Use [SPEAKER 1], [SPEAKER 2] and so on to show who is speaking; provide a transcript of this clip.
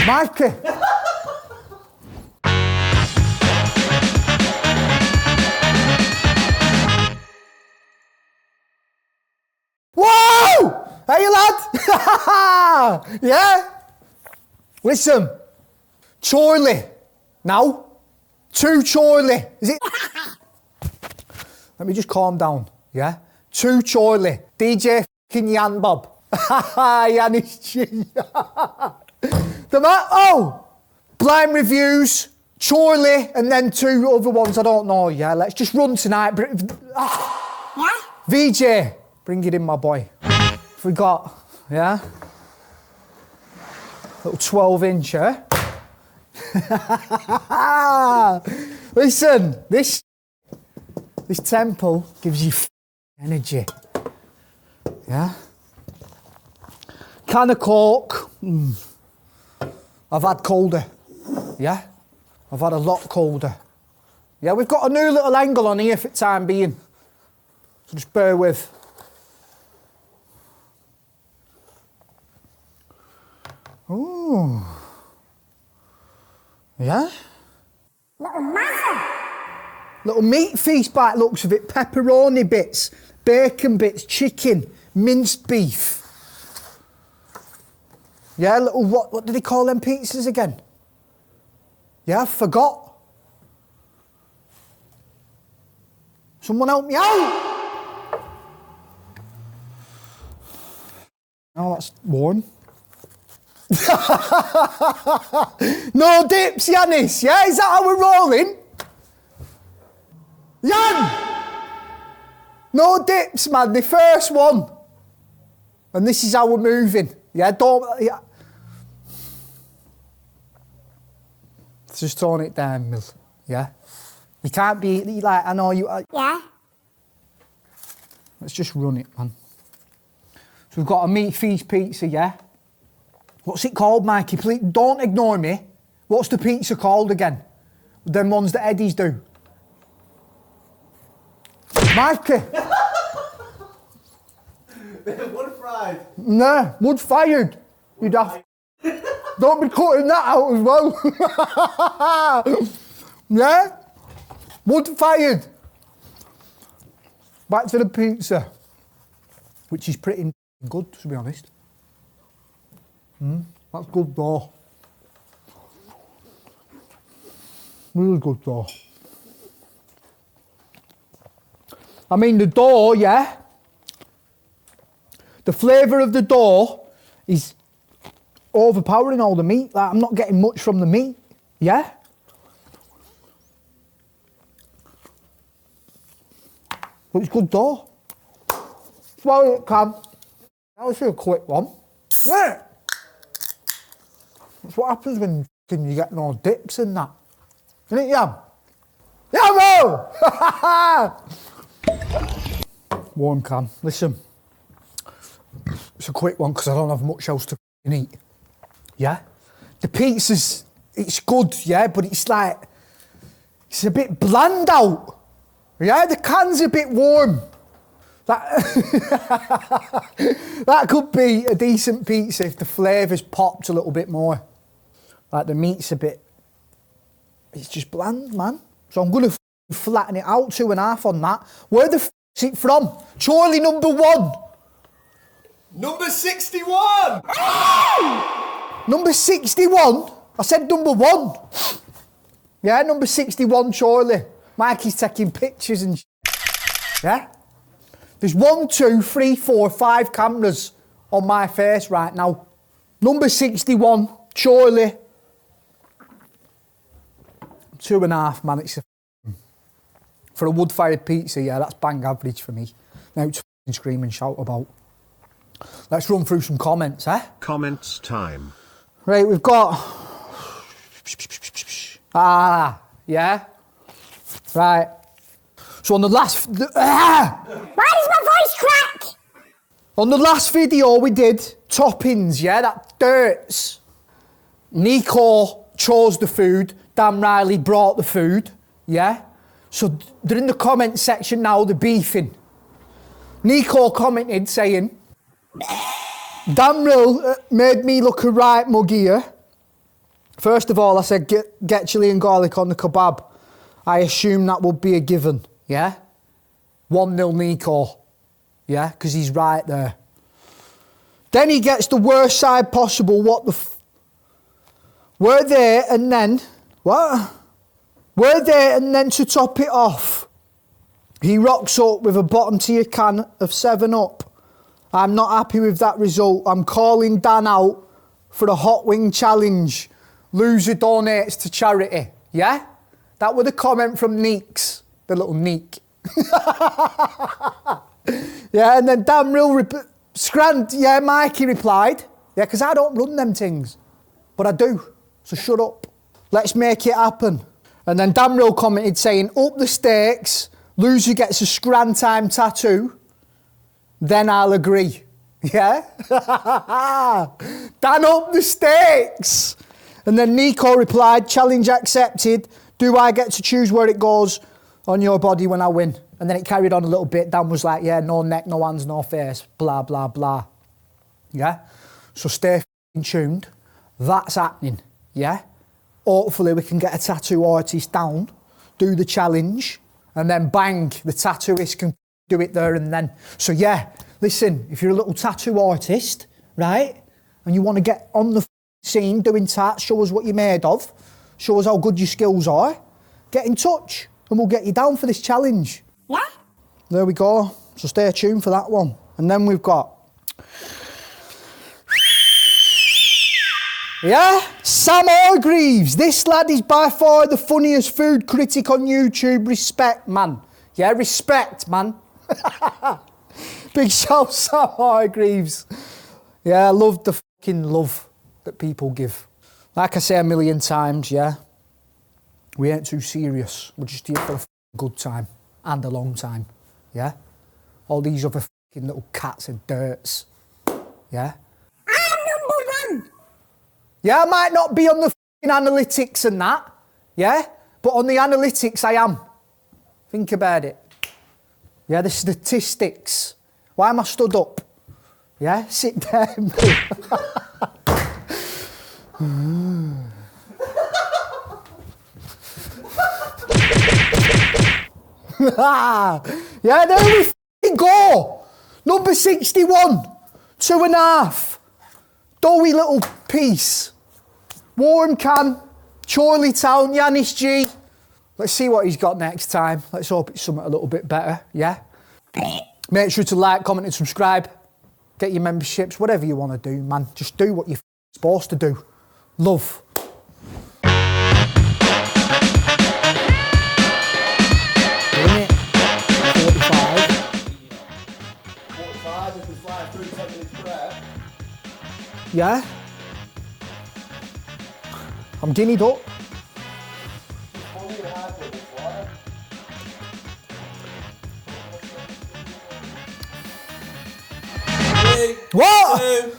[SPEAKER 1] Mikey. Whoa! Hey, lad! Yeah? Listen. Chorley. Now. 2 Chorley. Is it? Let me just calm down. Yeah? 2 Chorley. DJ f***ing Yan Bob. Yan is G. Oh! Blind reviews. Chorley. And then 2 other ones I don't know. Yeah? Let's just run tonight. VJ. Bring it in, my boy. If we got, yeah? Little 12-inch, eh? Listen, this temple gives you energy. Yeah? Can of Coke. I've had colder. Yeah? I've had a lot colder. Yeah, we've got a new little angle on here for the time being. So just bear with. Ooh. Yeah? Little meat feast by the looks of it. Pepperoni bits, bacon bits, chicken, minced beef. Yeah, little, what do they call them pizzas again? Yeah, I forgot. Someone help me out! Oh, that's warm. No dips, Yanis, yeah? Is that how we're rolling? Yan! No dips, man, the first one. And this is how we're moving. Yeah, don't... Yeah. Just tone it down, Mill. Yeah? You can't be like, I know you...
[SPEAKER 2] Yeah?
[SPEAKER 1] Let's just run it, man. So we've got a meat feast pizza, yeah? What's it called, Mikey? Please, don't ignore me. What's the pizza called again? Them ones that Eddie's do. Mikey.
[SPEAKER 3] Wood fried.
[SPEAKER 1] Nah, wood fired. You'd have... Don't be cutting that out as well. Yeah? Wood fired. Back to the pizza. Which is pretty good, to be honest. That's good though. Really good though. I mean the dough, yeah? The flavour of the dough is overpowering all the meat. Like, I'm not getting much from the meat, yeah? But it's good dough. Swallow it, Cam. That was a quick one. Yeah. That's what happens when you get no dips in that. Isn't it, Yam? Yamo! Warm, Cam. Listen. It's a quick one because I don't have much else to eat. Yeah? The pizza's, it's good, yeah, but it's like, it's a bit bland out. Yeah, the can's a bit warm. That could be a decent pizza if the flavour's popped a little bit more. Like the meat's a bit, it's just bland, man. So I'm going to flatten it out 2.5 on that. Where the f*** is it from? Chorley #1.
[SPEAKER 3] Number 61!
[SPEAKER 1] Number 61? I said #1. Yeah, number 61 Chorley. Mikey's taking pictures and yeah? There's 1, 2, 3, 4, 5 cameras on my face right now. Number 61 Chorley. 2.5, man. It's for a wood-fired pizza, yeah, that's bang average for me. Now it's scream and shout about. Let's run through some comments, eh?
[SPEAKER 4] Comments time.
[SPEAKER 1] Right, we've got... yeah? Right. So on the last...
[SPEAKER 2] Why does my voice crack?
[SPEAKER 1] On the last video we did, toppings, yeah? That dirts. Nico chose the food. Dan Riley brought the food, yeah? So they're in the comment section now, they're beefing. Nico commented saying, Damril made me look a right mug here. First of all, I said get chili and garlic on the kebab. I assume that would be a given, yeah? 1-0 Nico, yeah? Because he's right there. Then he gets the worst side possible. What the We're there and then... What? We're there and then to top it off, he rocks up with a bottom tier can of 7-Up. I'm not happy with that result. I'm calling Dan out for a hot wing challenge. Loser donates to charity. Yeah? That was a comment from Neeks, the little Neek. Yeah, and then Dan Real Scran, yeah, Mikey replied. Yeah, because I don't run them things. But I do. So shut up. Let's make it happen. And then Dan Real commented saying, up the stakes, loser gets a Scran time tattoo, then I'll agree. Yeah? Dan up the stakes. And then Nico replied, challenge accepted. Do I get to choose where it goes on your body when I win? And then it carried on a little bit. Dan was like, yeah, no neck, no hands, no face, blah, blah, blah. Yeah? So stay tuned. That's happening. Yeah? Hopefully we can get a tattoo artist down, do the challenge, and then bang, the tattooist can do it there and then. So yeah, listen, if you're a little tattoo artist, right, and you want to get on the scene doing tats, show us what you're made of, show us how good your skills are, get in touch and we'll get you down for this challenge.
[SPEAKER 2] Yeah?
[SPEAKER 1] There we go. So stay tuned for that one. And then we've got... Yeah? Sam Hargreaves. This lad is by far the funniest food critic on YouTube. Respect, man. Yeah, respect, man. Big shout, Sam Hargreaves. Yeah, I love the fucking love that people give. Like I say a million times, yeah, we ain't too serious. We're just here for a good time and a long time, yeah? All these other fucking little cats and dirts, yeah?
[SPEAKER 2] I'm number 1.
[SPEAKER 1] Yeah, I might not be on the fucking analytics and that, yeah? But on the analytics, I am. Think about it. Yeah, the statistics. Why am I stood up? Yeah, sit down. Yeah, there we fucking go. Number 61. 2.5. Doughy little piece. Warm can. Chorley Town, Yanis G. Let's see what he's got next time. Let's hope it's something a little bit better, yeah? Make sure to like, comment and subscribe. Get your memberships, whatever you want to do, man. Just do what you're supposed to do. Love.
[SPEAKER 3] 45 if we fly through 10 minutes prayer.
[SPEAKER 1] Yeah? I'm guineaed up. What?